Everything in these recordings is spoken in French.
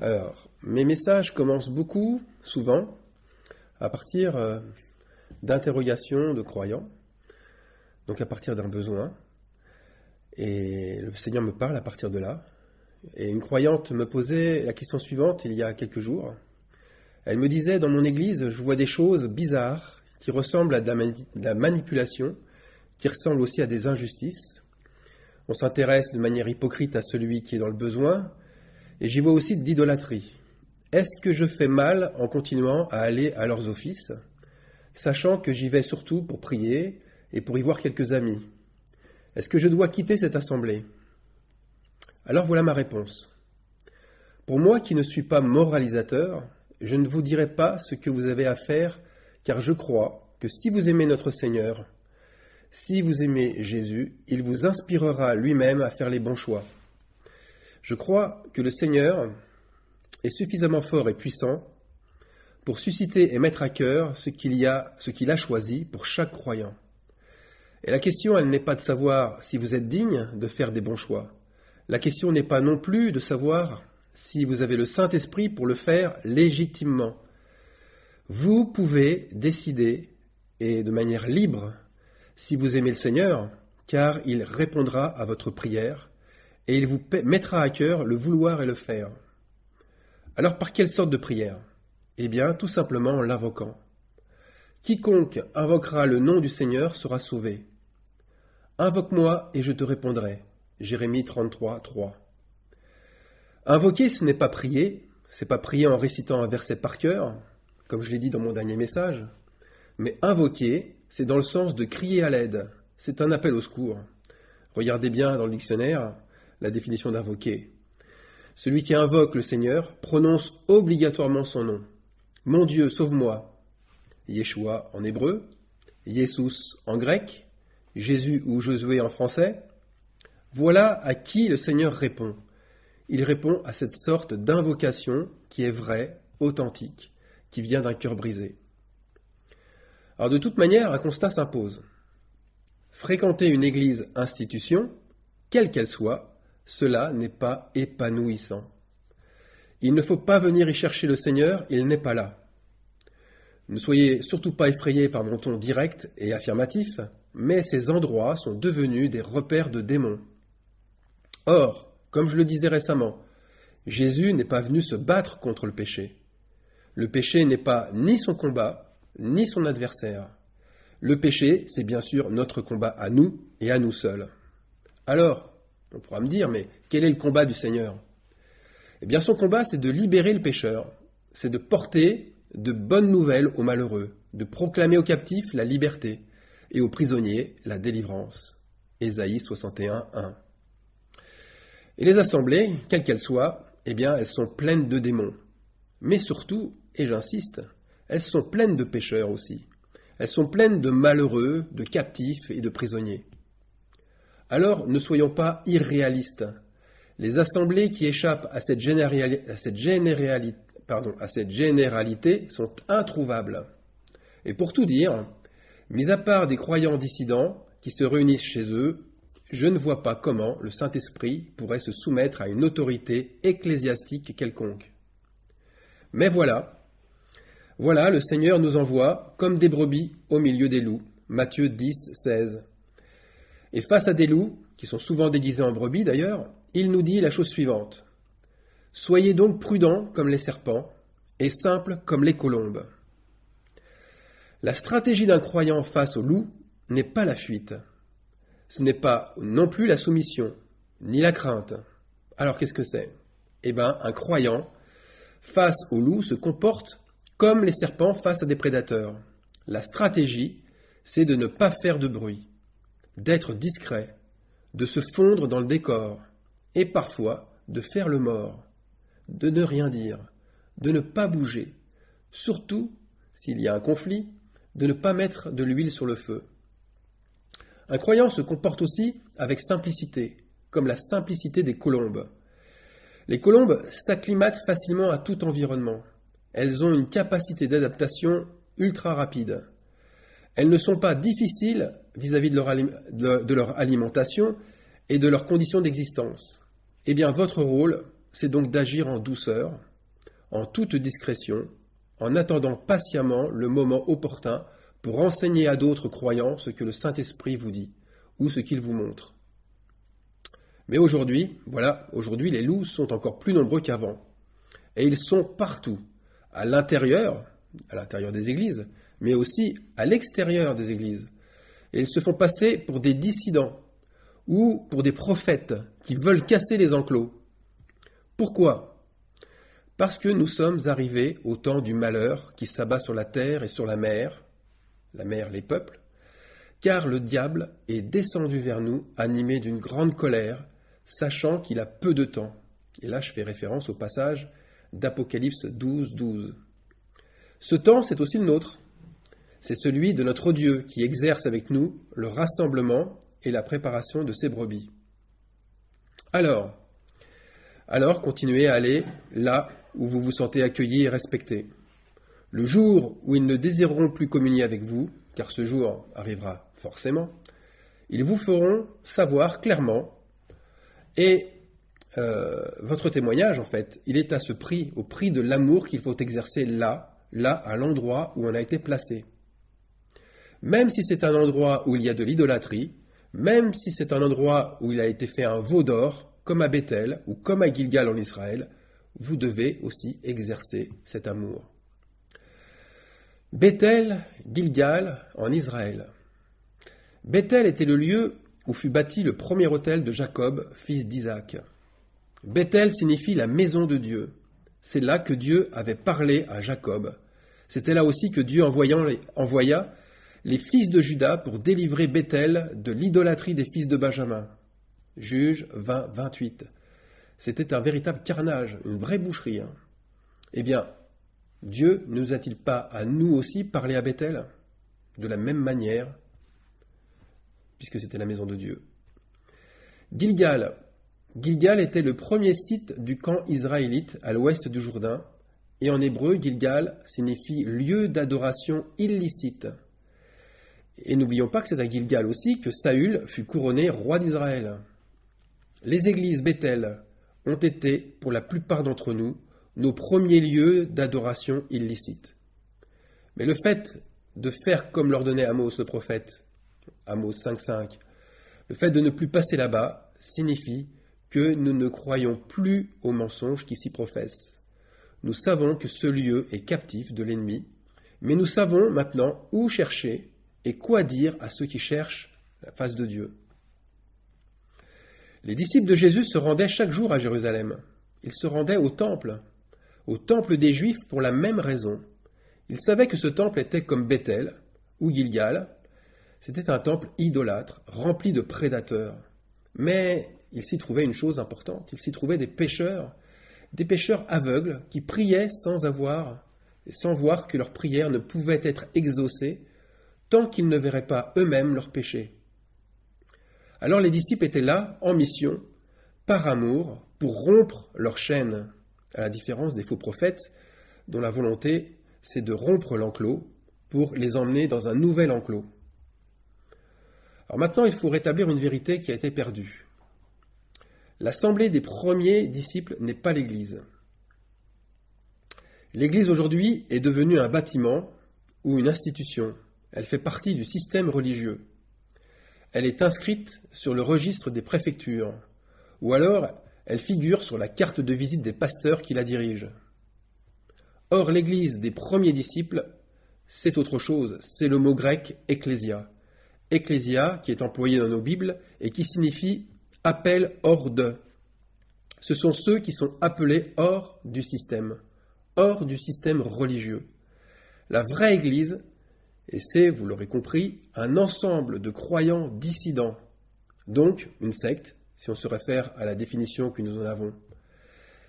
Alors, mes messages commencent souvent, à partir d'interrogations de croyants, donc à partir d'un besoin, et le Seigneur me parle à partir de là. Et une croyante me posait la question suivante il y a quelques jours. Elle me disait, dans mon église, je vois des choses bizarres qui ressemblent à de la manipulation, qui ressemblent aussi à des injustices. On s'intéresse de manière hypocrite à celui qui est dans le besoin, et j'y vois aussi de l'idolâtrie. Est-ce que je fais mal en continuant à aller à leurs offices, sachant que j'y vais surtout pour prier et pour y voir quelques amis? Est-ce que je dois quitter cette assemblée? Alors voilà ma réponse. Pour moi qui ne suis pas moralisateur, je ne vous dirai pas ce que vous avez à faire, car je crois que si vous aimez notre Seigneur, si vous aimez Jésus, il vous inspirera lui-même à faire les bons choix. Je crois que le Seigneur est suffisamment fort et puissant pour susciter et mettre à cœur ce qu'il a choisi pour chaque croyant. Et la question, elle n'est pas de savoir si vous êtes digne de faire des bons choix. La question n'est pas non plus de savoir si vous avez le Saint-Esprit pour le faire légitimement. Vous pouvez décider, et de manière libre, si vous aimez le Seigneur, car il répondra à votre prière, et il vous mettra à cœur le vouloir et le faire. Alors par quelle sorte de prière? Eh bien, tout simplement en l'invoquant. Quiconque invoquera le nom du Seigneur sera sauvé. Invoque-moi et je te répondrai. Jérémie 33, 3. Invoquer, ce n'est pas prier, c'est pas prier en récitant un verset par cœur, comme je l'ai dit dans mon dernier message, mais invoquer, c'est dans le sens de crier à l'aide, c'est un appel au secours. Regardez bien dans le dictionnaire la définition d'invoquer. Celui qui invoque le Seigneur prononce obligatoirement son nom. Mon Dieu, sauve-moi. Yeshua en hébreu, Jesus en grec, Jésus ou Josué en français. Voilà à qui le Seigneur répond. Il répond à cette sorte d'invocation qui est vraie, authentique, qui vient d'un cœur brisé. Alors de toute manière, un constat s'impose. Fréquenter une église institution, quelle qu'elle soit, cela n'est pas épanouissant. Il ne faut pas venir y chercher le Seigneur, il n'est pas là. Ne soyez surtout pas effrayés par mon ton direct et affirmatif, mais ces endroits sont devenus des repères de démons. Or, comme je le disais récemment, Jésus n'est pas venu se battre contre le péché. Le péché n'est pas ni son combat, ni son adversaire. Le péché, c'est bien sûr notre combat à nous et à nous seuls. Alors, on pourra me dire, mais quel est le combat du Seigneur? Eh bien, son combat, c'est de libérer le pécheur, c'est de porter de bonnes nouvelles aux malheureux, de proclamer aux captifs la liberté et aux prisonniers la délivrance. Ésaïe 61, 1. Et les assemblées, quelles qu'elles soient, eh bien, elles sont pleines de démons. Mais surtout, et j'insiste, elles sont pleines de pécheurs aussi. Elles sont pleines de malheureux, de captifs et de prisonniers. Alors, ne soyons pas irréalistes. Les assemblées qui échappent à cette généralité sont introuvables. Et pour tout dire, mis à part des croyants dissidents qui se réunissent chez eux, je ne vois pas comment le Saint-Esprit pourrait se soumettre à une autorité ecclésiastique quelconque. Mais voilà, le Seigneur nous envoie comme des brebis au milieu des loups. Matthieu 10, 16. Et face à des loups, qui sont souvent déguisés en brebis d'ailleurs, il nous dit la chose suivante. Soyez donc prudents comme les serpents et simples comme les colombes. La stratégie d'un croyant face au loup n'est pas la fuite. Ce n'est pas non plus la soumission, ni la crainte. Alors qu'est-ce que c'est? Eh bien, un croyant, face au loup, se comporte comme les serpents face à des prédateurs. La stratégie, c'est de ne pas faire de bruit, d'être discret, de se fondre dans le décor, et parfois de faire le mort, de ne rien dire, de ne pas bouger, surtout s'il y a un conflit, de ne pas mettre de l'huile sur le feu. Un croyant se comporte aussi avec simplicité, comme la simplicité des colombes. Les colombes s'acclimatent facilement à tout environnement. Elles ont une capacité d'adaptation ultra rapide. Elles ne sont pas difficiles vis-à-vis de leur alimentation et de leurs conditions d'existence. Eh bien, votre rôle, c'est donc d'agir en douceur, en toute discrétion, en attendant patiemment le moment opportun pour enseigner à d'autres croyants ce que le Saint-Esprit vous dit, ou ce qu'il vous montre. Mais aujourd'hui, aujourd'hui les loups sont encore plus nombreux qu'avant. Et ils sont partout, à l'intérieur des églises, mais aussi à l'extérieur des églises. Et ils se font passer pour des dissidents ou pour des prophètes qui veulent casser les enclos. Pourquoi ? Parce que nous sommes arrivés au temps du malheur qui s'abat sur la terre et sur la mer, les peuples, car le diable est descendu vers nous animé d'une grande colère, sachant qu'il a peu de temps. Et là, je fais référence au passage d'Apocalypse 12, 12. Ce temps, c'est aussi le nôtre. C'est celui de notre Dieu qui exerce avec nous le rassemblement et la préparation de ses brebis. Alors, continuez à aller là où vous vous sentez accueillis et respectés. Le jour où ils ne désireront plus communier avec vous, car ce jour arrivera forcément, ils vous feront savoir clairement, et votre témoignage, en fait, il est à ce prix, au prix de l'amour qu'il faut exercer là, à l'endroit où on a été placé. Même si c'est un endroit où il y a de l'idolâtrie, même si c'est un endroit où il a été fait un veau d'or, comme à Bethel ou comme à Gilgal en Israël, vous devez aussi exercer cet amour. Bethel, Gilgal en Israël. Bethel était le lieu où fut bâti le premier autel de Jacob, fils d'Isaac. Bethel signifie la maison de Dieu. C'est là que Dieu avait parlé à Jacob. C'était là aussi que Dieu envoya les fils de Juda pour délivrer Bethel de l'idolâtrie des fils de Benjamin. Juges 20, 28. C'était un véritable carnage, une vraie boucherie. Eh bien, Dieu ne nous a-t-il pas à nous aussi parlé à Bethel de la même manière, puisque c'était la maison de Dieu. Gilgal. Gilgal était le premier site du camp israélite à l'ouest du Jourdain, et en hébreu, Gilgal signifie lieu d'adoration illicite. Et n'oublions pas que c'est à Gilgal aussi que Saül fut couronné roi d'Israël. Les églises Bethel ont été, pour la plupart d'entre nous, nos premiers lieux d'adoration illicite. Mais le fait de faire comme l'ordonnait Amos le prophète, Amos 5.5, le fait de ne plus passer là-bas signifie que nous ne croyons plus aux mensonges qui s'y professent. Nous savons que ce lieu est captif de l'ennemi, mais nous savons maintenant où chercher et quoi dire à ceux qui cherchent la face de Dieu. Les disciples de Jésus se rendaient chaque jour à Jérusalem. Ils se rendaient au temple des Juifs pour la même raison. Ils savaient que ce temple était comme Bethel ou Gilgal. C'était un temple idolâtre, rempli de prédateurs. Mais il s'y trouvait une chose importante, il s'y trouvait des pécheurs aveugles qui priaient sans voir que leur prière ne pouvait être exaucée tant qu'ils ne verraient pas eux-mêmes leurs péchés. Alors les disciples étaient là, en mission, par amour, pour rompre leur chaîne, à la différence des faux prophètes, dont la volonté, c'est de rompre l'enclos pour les emmener dans un nouvel enclos. Alors maintenant, il faut rétablir une vérité qui a été perdue. L'assemblée des premiers disciples n'est pas l'Église. L'Église aujourd'hui est devenue un bâtiment ou une institution. Elle fait partie du système religieux. Elle est inscrite sur le registre des préfectures, ou alors elle figure sur la carte de visite des pasteurs qui la dirigent. Or, l'Église des premiers disciples, c'est autre chose, c'est le mot grec « ecclésia ». Ecclésia, qui est employé dans nos Bibles et qui signifie « appel hors de ». Ce sont ceux qui sont appelés hors du système religieux. La vraie Église, et c'est, vous l'aurez compris, un ensemble de croyants dissidents, donc une secte, si on se réfère à la définition que nous en avons.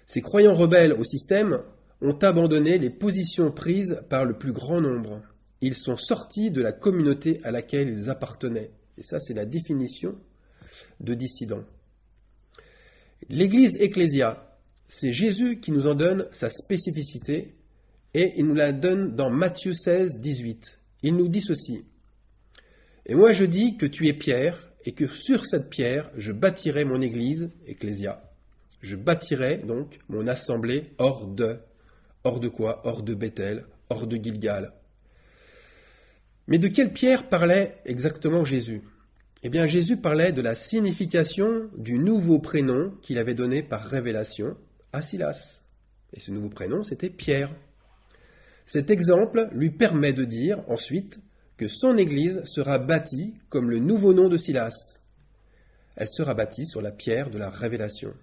Ces croyants rebelles au système ont abandonné les positions prises par le plus grand nombre. Ils sont sortis de la communauté à laquelle ils appartenaient. Et ça, c'est la définition de dissident. L'Église ecclésia, c'est Jésus qui nous en donne sa spécificité et il nous la donne dans Matthieu 16, 18. Il nous dit ceci. « Et moi je dis que tu es Pierre et que sur cette pierre je bâtirai mon Église, ecclésia. Je bâtirai donc mon assemblée hors Hors de quoi? Hors de Bethel, hors de Gilgal. Mais de quelle pierre parlait exactement Jésus? Eh bien, Jésus parlait de la signification du nouveau prénom qu'il avait donné par révélation à Silas. Et ce nouveau prénom, c'était Pierre. Cet exemple lui permet de dire ensuite que son Église sera bâtie comme le nouveau nom de Silas. Elle sera bâtie sur la pierre de la révélation.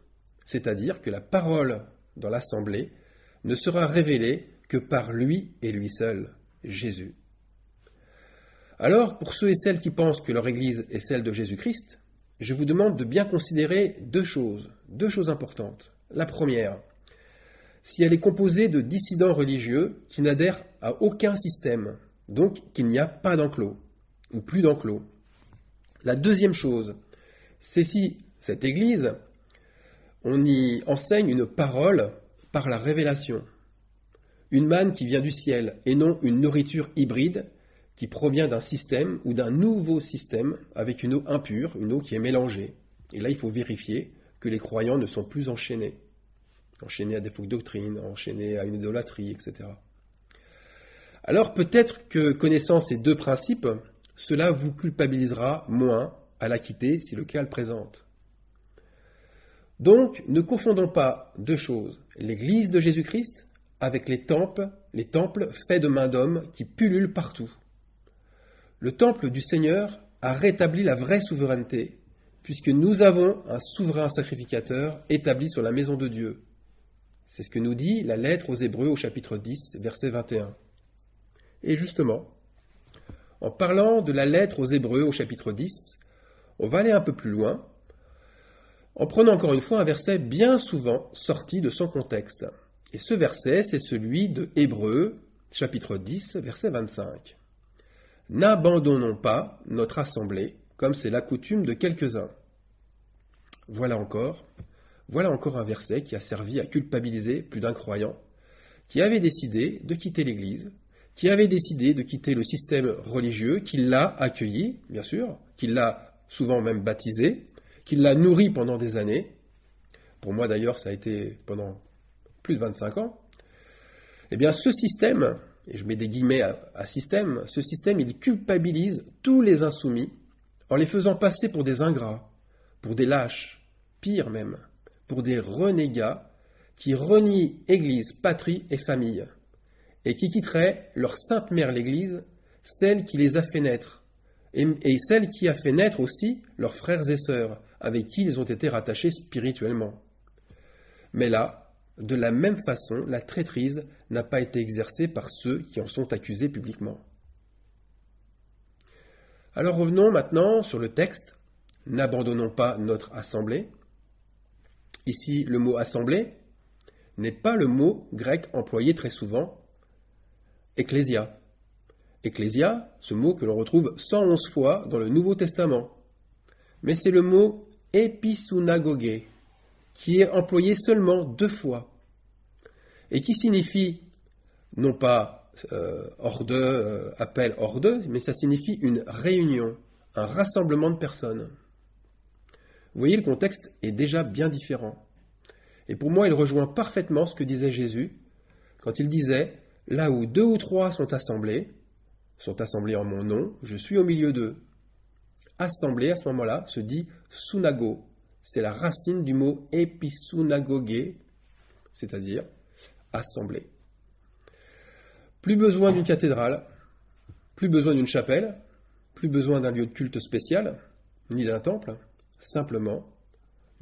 C'est-à-dire que la parole dans l'assemblée ne sera révélée que par lui et lui seul, Jésus. Alors, pour ceux et celles qui pensent que leur Église est celle de Jésus-Christ, je vous demande de bien considérer deux choses importantes. La première, si elle est composée de dissidents religieux qui n'adhèrent à aucun système, donc qu'il n'y a pas d'enclos, ou plus d'enclos. La deuxième chose, c'est si cette Église, on y enseigne une parole par la révélation, une manne qui vient du ciel, et non une nourriture hybride qui provient d'un système ou d'un nouveau système avec une eau impure, une eau qui est mélangée. Et là, il faut vérifier que les croyants ne sont plus enchaînés à des fausses doctrines, enchaînés à une idolâtrie, etc. Alors peut-être que connaissant ces deux principes, cela vous culpabilisera moins à la quitter si le cas le présente. Donc, ne confondons pas deux choses, l'Église de Jésus-Christ avec les temples faits de main d'hommes qui pullulent partout. Le temple du Seigneur a rétabli la vraie souveraineté, puisque nous avons un souverain sacrificateur établi sur la maison de Dieu. C'est ce que nous dit la lettre aux Hébreux au chapitre 10, verset 21. Et justement, en parlant de la lettre aux Hébreux au chapitre 10, on va aller un peu plus loin, en prenant encore une fois un verset bien souvent sorti de son contexte. Et ce verset, c'est celui de Hébreux, chapitre 10, verset 25. « N'abandonnons pas notre assemblée, comme c'est la coutume de quelques-uns. » Voilà encore un verset qui a servi à culpabiliser plus d'un croyant, qui avait décidé de quitter l'Église, qui avait décidé de quitter le système religieux, qui l'a accueilli, bien sûr, qui l'a souvent même baptisé, qui l'a nourri pendant des années. Pour moi d'ailleurs, ça a été pendant plus de 25 ans. Eh bien, ce système, et je mets des guillemets à système, ce système, il culpabilise tous les insoumis en les faisant passer pour des ingrats, pour des lâches, pire même, pour des renégats qui renient Église, patrie et famille, et qui quitteraient leur sainte mère l'Église, celle qui les a fait naître, et celle qui a fait naître aussi leurs frères et sœurs, avec qui ils ont été rattachés spirituellement. Mais là, de la même façon, la traîtrise n'a pas été exercée par ceux qui en sont accusés publiquement. Alors revenons maintenant sur le texte. N'abandonnons pas notre assemblée. Ici, le mot assemblée n'est pas le mot grec employé très souvent, ecclésia. Ecclésia, ce mot que l'on retrouve 111 fois dans le Nouveau Testament. Mais c'est le mot épisynagogé, qui est employé seulement 2 fois, et qui signifie, non pas appel hors d'eux, mais ça signifie une réunion, un rassemblement de personnes. Vous voyez, le contexte est déjà bien différent. Et pour moi, il rejoint parfaitement ce que disait Jésus, quand il disait, là où 2 ou 3 sont assemblés en mon nom, je suis au milieu d'eux. Assemblée, à ce moment-là, se dit sunago. C'est la racine du mot épisynagogé, c'est-à-dire assemblée. Plus besoin d'une cathédrale, plus besoin d'une chapelle, plus besoin d'un lieu de culte spécial, ni d'un temple. Simplement,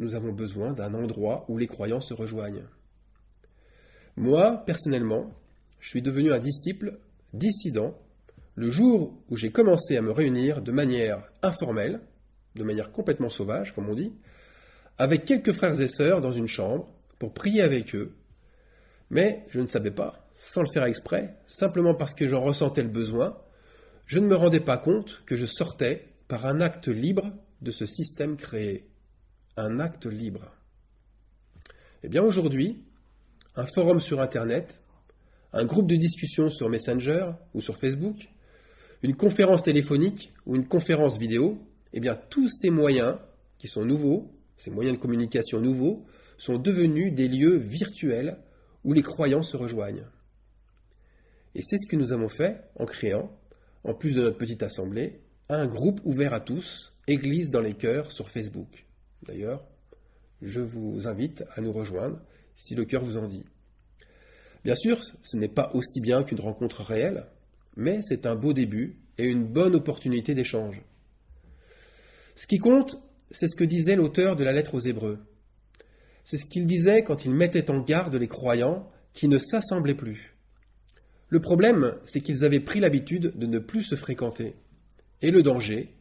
nous avons besoin d'un endroit où les croyants se rejoignent. Moi, personnellement, je suis devenu un disciple dissident le jour où j'ai commencé à me réunir de manière informelle, de manière complètement sauvage, comme on dit, avec quelques frères et sœurs dans une chambre pour prier avec eux. Mais je ne savais pas, sans le faire exprès, simplement parce que j'en ressentais le besoin, je ne me rendais pas compte que je sortais par un acte libre de ce système créé. Un acte libre. Eh bien aujourd'hui, un forum sur Internet, un groupe de discussion sur Messenger ou sur Facebook, une conférence téléphonique ou une conférence vidéo, eh bien tous ces moyens qui sont nouveaux, ces moyens de communication nouveaux, sont devenus des lieux virtuels où les croyants se rejoignent. Et c'est ce que nous avons fait en créant, en plus de notre petite assemblée, un groupe ouvert à tous, Église dans les cœurs sur Facebook. D'ailleurs, je vous invite à nous rejoindre si le cœur vous en dit. Bien sûr, ce n'est pas aussi bien qu'une rencontre réelle, mais c'est un beau début et une bonne opportunité d'échange. Ce qui compte, c'est ce que disait l'auteur de la lettre aux Hébreux. C'est ce qu'il disait quand il mettait en garde les croyants qui ne s'assemblaient plus. Le problème, c'est qu'ils avaient pris l'habitude de ne plus se fréquenter. Et le danger,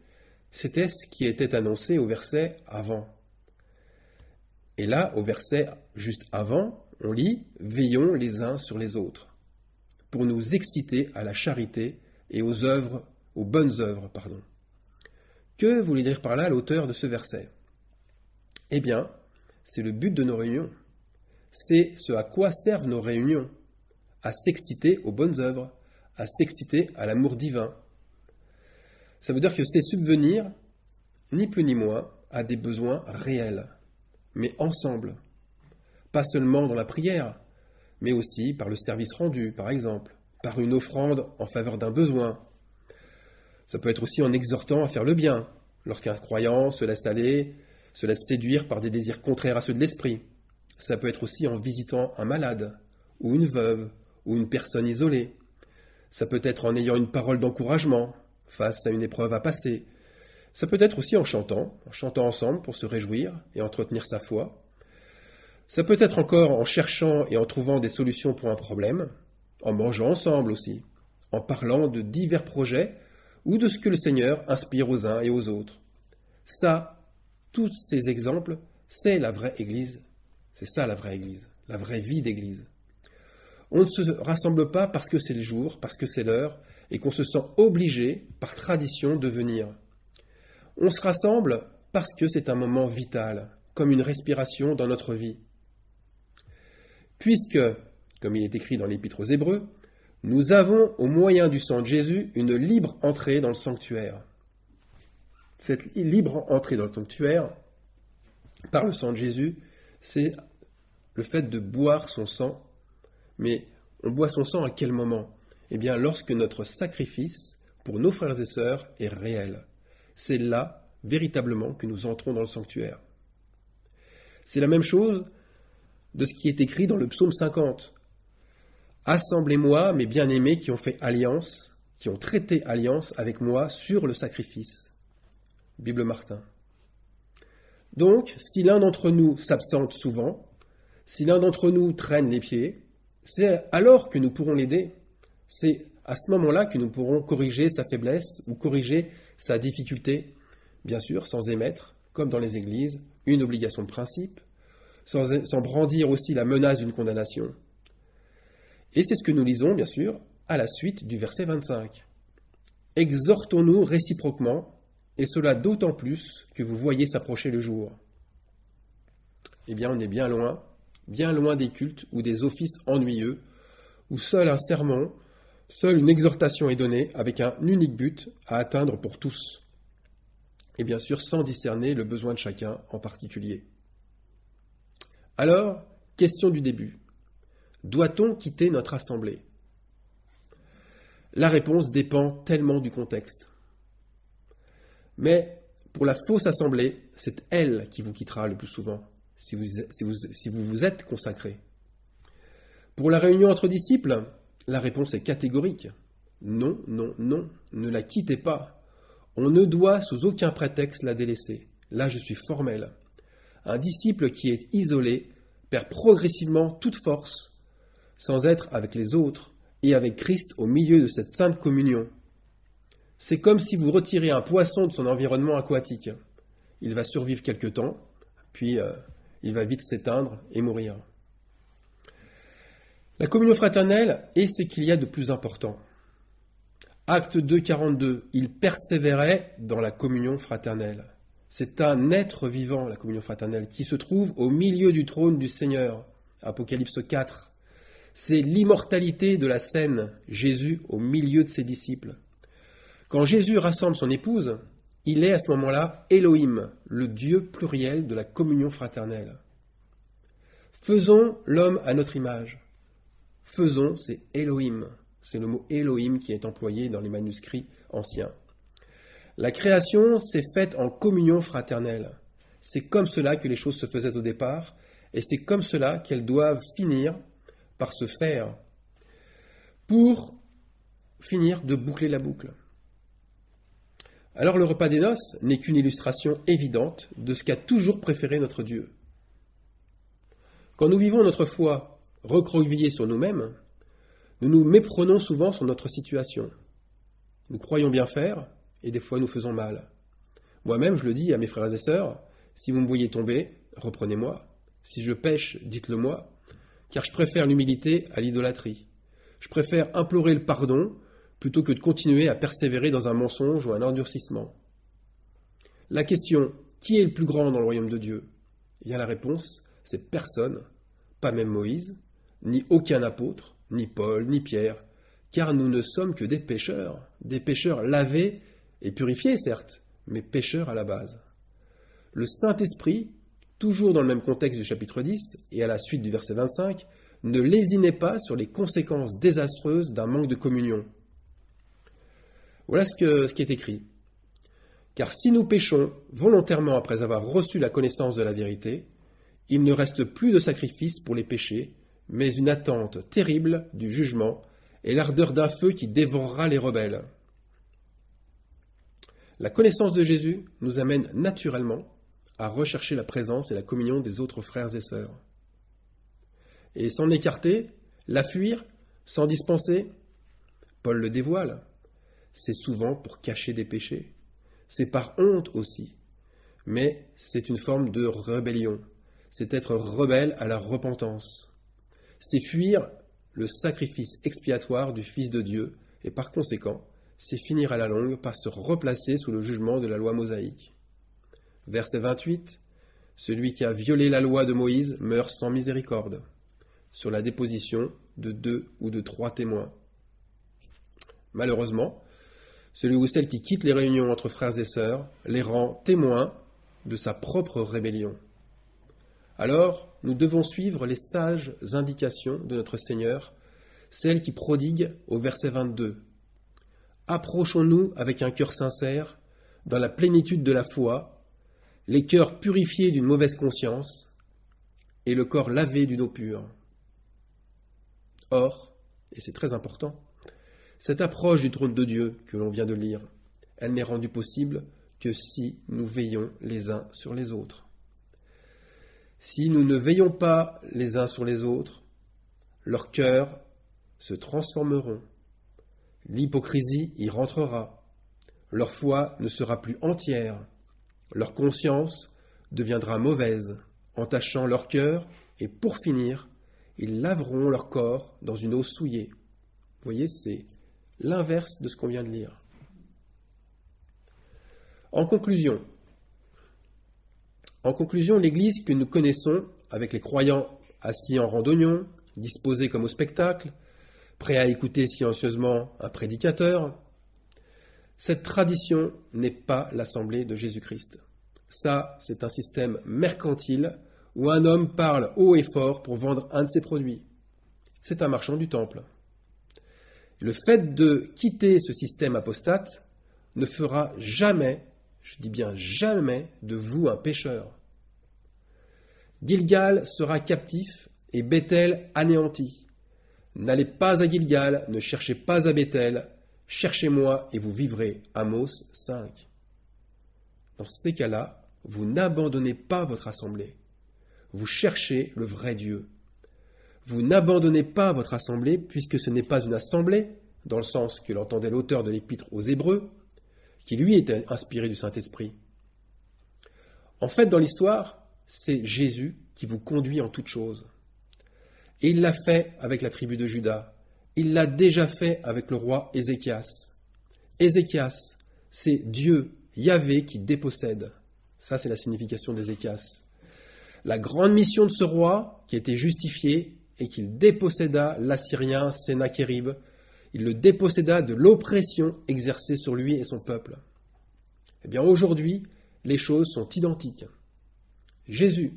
c'était ce qui était annoncé au verset avant. Et là, au verset juste avant, on lit « Veillons les uns sur les autres » pour nous exciter à la charité et aux bonnes œuvres. Que voulait dire par là l'auteur de ce verset? Eh bien, c'est le but de nos réunions. C'est ce à quoi servent nos réunions, à s'exciter aux bonnes œuvres, à s'exciter à l'amour divin. Ça veut dire que c'est subvenir, ni plus ni moins, à des besoins réels, mais ensemble. Pas seulement dans la prière, mais aussi par le service rendu, par exemple, par une offrande en faveur d'un besoin. Ça peut être aussi en exhortant à faire le bien, lorsqu'un croyant se laisse aller, se laisse séduire par des désirs contraires à ceux de l'esprit. Ça peut être aussi en visitant un malade, ou une veuve, ou une personne isolée. Ça peut être en ayant une parole d'encouragement face à une épreuve à passer. Ça peut être aussi en chantant ensemble pour se réjouir et entretenir sa foi. Ça peut être encore en cherchant et en trouvant des solutions pour un problème, en mangeant ensemble aussi, en parlant de divers projets ou de ce que le Seigneur inspire aux uns et aux autres. Ça, tous ces exemples, c'est la vraie Église. C'est ça la vraie Église, la vraie vie d'Église. On ne se rassemble pas parce que c'est le jour, parce que c'est l'heure, et qu'on se sent obligé, par tradition, de venir. On se rassemble parce que c'est un moment vital, comme une respiration dans notre vie. Puisque, comme il est écrit dans l'Épître aux Hébreux, nous avons, au moyen du sang de Jésus, une libre entrée dans le sanctuaire. Cette libre entrée dans le sanctuaire, par le sang de Jésus, c'est le fait de boire son sang. Mais on boit son sang à quel moment? Eh bien, lorsque notre sacrifice pour nos frères et sœurs est réel. C'est là, véritablement, que nous entrons dans le sanctuaire. C'est la même chose de ce qui est écrit dans le psaume 50. Assemblez-moi, mes bien-aimés qui ont fait alliance, qui ont traité alliance avec moi sur le sacrifice. Bible Martin. Donc, si l'un d'entre nous s'absente souvent, si l'un d'entre nous traîne les pieds, c'est alors que nous pourrons l'aider. C'est à ce moment-là que nous pourrons corriger sa faiblesse ou corriger sa difficulté. Bien sûr, sans émettre, comme dans les églises, une obligation de principe, sans brandir aussi la menace d'une condamnation. Et c'est ce que nous lisons, bien sûr, à la suite du verset 25. Exhortons-nous réciproquement, et cela d'autant plus que vous voyez s'approcher le jour. Eh bien, on est bien loin des cultes ou des offices ennuyeux, où seul un sermon, seule une exhortation est donnée avec un unique but à atteindre pour tous. Et bien sûr, sans discerner le besoin de chacun en particulier. Alors, question du début. Doit-on quitter notre assemblée? La réponse dépend tellement du contexte. Mais pour la fausse assemblée, c'est elle qui vous quittera le plus souvent, si vous vous êtes consacré. Pour la réunion entre disciples, la réponse est catégorique. Non, non, non, ne la quittez pas. On ne doit sous aucun prétexte la délaisser. Là, je suis formel. Un disciple qui est isolé perd progressivement toute force, sans être avec les autres et avec Christ au milieu de cette sainte communion. C'est comme si vous retirez un poisson de son environnement aquatique. Il va survivre quelque temps, puis il va vite s'éteindre et mourir. La communion fraternelle est ce qu'il y a de plus important. Acte 2, 42, il persévérait dans la communion fraternelle. C'est un être vivant, la communion fraternelle, qui se trouve au milieu du trône du Seigneur. Apocalypse 4. C'est l'immortalité de la scène, Jésus au milieu de ses disciples. Quand Jésus rassemble son épouse, il est à ce moment-là Elohim, le Dieu pluriel de la communion fraternelle. Faisons l'homme à notre image. Faisons, c'est Elohim. C'est le mot Elohim qui est employé dans les manuscrits anciens. La création s'est faite en communion fraternelle. C'est comme cela que les choses se faisaient au départ, et c'est comme cela qu'elles doivent finir par se faire, pour finir de boucler la boucle. Alors le repas des noces n'est qu'une illustration évidente de ce qu'a toujours préféré notre Dieu. Quand nous vivons notre foi recroquevillée sur nous-mêmes, nous nous méprenons souvent sur notre situation. Nous croyons bien faire, et des fois nous faisons mal. Moi-même, je le dis à mes frères et sœurs, si vous me voyez tomber, reprenez-moi. Si je pêche, dites-le moi, car je préfère l'humilité à l'idolâtrie. Je préfère implorer le pardon plutôt que de continuer à persévérer dans un mensonge ou un endurcissement. La question « Qui est le plus grand dans le royaume de Dieu ?» Eh bien la réponse, c'est personne, pas même Moïse, ni aucun apôtre, ni Paul, ni Pierre, car nous ne sommes que des pécheurs lavés et purifiés certes, mais pécheurs à la base. Le Saint-Esprit, toujours dans le même contexte du chapitre 10 et à la suite du verset 25, ne lésinez pas sur les conséquences désastreuses d'un manque de communion. Voilà ce qui est écrit. Car si nous péchons volontairement après avoir reçu la connaissance de la vérité, il ne reste plus de sacrifice pour les péchés, mais une attente terrible du jugement et l'ardeur d'un feu qui dévorera les rebelles. La connaissance de Jésus nous amène naturellement à rechercher la présence et la communion des autres frères et sœurs. Et s'en écarter, la fuir, s'en dispenser, Paul le dévoile. C'est souvent pour cacher des péchés. C'est par honte aussi. Mais c'est une forme de rébellion. C'est être rebelle à la repentance. C'est fuir le sacrifice expiatoire du Fils de Dieu et par conséquent, c'est finir à la longue par se replacer sous le jugement de la loi mosaïque. Verset 28, « Celui qui a violé la loi de Moïse meurt sans miséricorde, sur la déposition de 2 ou de 3 témoins. » Malheureusement, celui ou celle qui quitte les réunions entre frères et sœurs les rend témoins de sa propre rébellion. Alors, nous devons suivre les sages indications de notre Seigneur, celles qui prodiguent au verset 22. « Approchons-nous avec un cœur sincère, dans la plénitude de la foi, les cœurs purifiés d'une mauvaise conscience et le corps lavé d'une eau pure. » Or, et c'est très important, cette approche du trône de Dieu que l'on vient de lire, elle n'est rendue possible que si nous veillons les uns sur les autres. Si nous ne veillons pas les uns sur les autres, leurs cœurs se transformeront, l'hypocrisie y rentrera, leur foi ne sera plus entière, leur conscience deviendra mauvaise, entachant leur cœur, et pour finir, ils laveront leur corps dans une eau souillée. Vous voyez, c'est l'inverse de ce qu'on vient de lire. En conclusion, l'Église que nous connaissons, avec les croyants assis en rang d'oignons, disposés comme au spectacle, prêts à écouter silencieusement un prédicateur, cette tradition n'est pas l'assemblée de Jésus-Christ. Ça, c'est un système mercantile où un homme parle haut et fort pour vendre un de ses produits. C'est un marchand du temple. Le fait de quitter ce système apostate ne fera jamais, je dis bien jamais, de vous un pécheur. Gilgal sera captif et Béthel anéanti. N'allez pas à Gilgal, ne cherchez pas à Béthel, cherchez-moi et vous vivrez. Amos 5. Dans ces cas-là, vous n'abandonnez pas votre assemblée. Vous cherchez le vrai Dieu. Vous n'abandonnez pas votre assemblée puisque ce n'est pas une assemblée, dans le sens que l'entendait l'auteur de l'épître aux Hébreux, qui lui était inspiré du Saint-Esprit. En fait, dans l'histoire, c'est Jésus qui vous conduit en toutes choses. Et il l'a fait avec la tribu de Juda. Il l'a déjà fait avec le roi Ézéchias. Ézéchias, c'est Dieu, Yahvé, qui dépossède. Ça, c'est la signification d'Ézéchias. La grande mission de ce roi, qui a été justifiée, est qu'il déposséda l'Assyrien Sennachérib. Il le déposséda de l'oppression exercée sur lui et son peuple. Eh bien, aujourd'hui, les choses sont identiques. Jésus,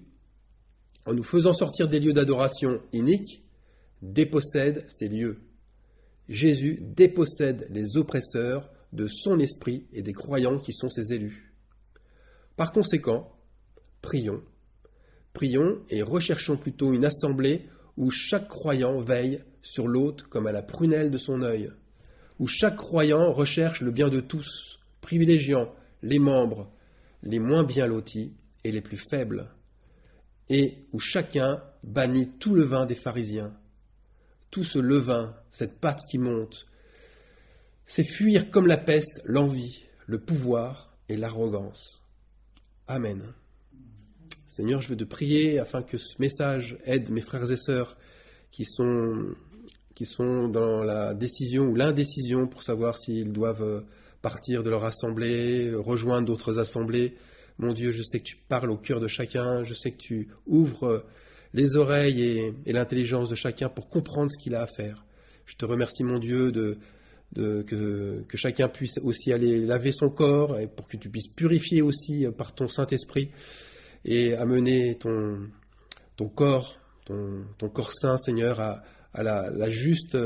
en nous faisant sortir des lieux d'adoration iniques, dépossède ces lieux. Jésus dépossède les oppresseurs de son esprit et des croyants qui sont ses élus. Par conséquent, prions. Prions et recherchons plutôt une assemblée où chaque croyant veille sur l'autre comme à la prunelle de son œil, où chaque croyant recherche le bien de tous, privilégiant les membres les moins bien lotis et les plus faibles, et où chacun bannit tout levain des pharisiens. Tout ce levain, cette pâte qui monte, c'est fuir comme la peste l'envie, le pouvoir et l'arrogance. Amen. Seigneur, je veux te prier afin que ce message aide mes frères et sœurs qui sont dans la décision ou l'indécision pour savoir s'ils doivent partir de leur assemblée, rejoindre d'autres assemblées. Mon Dieu, je sais que tu parles au cœur de chacun, je sais que tu ouvres les oreilles et l'intelligence de chacun pour comprendre ce qu'il a à faire. Je te remercie, mon Dieu, que chacun puisse aussi aller laver son corps et pour que tu puisses purifier aussi par ton Saint-Esprit et amener ton corps saint, Seigneur, à la juste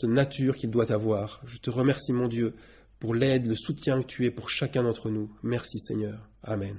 nature qu'il doit avoir. Je te remercie, mon Dieu, pour l'aide, le soutien que tu es pour chacun d'entre nous. Merci, Seigneur. Amen.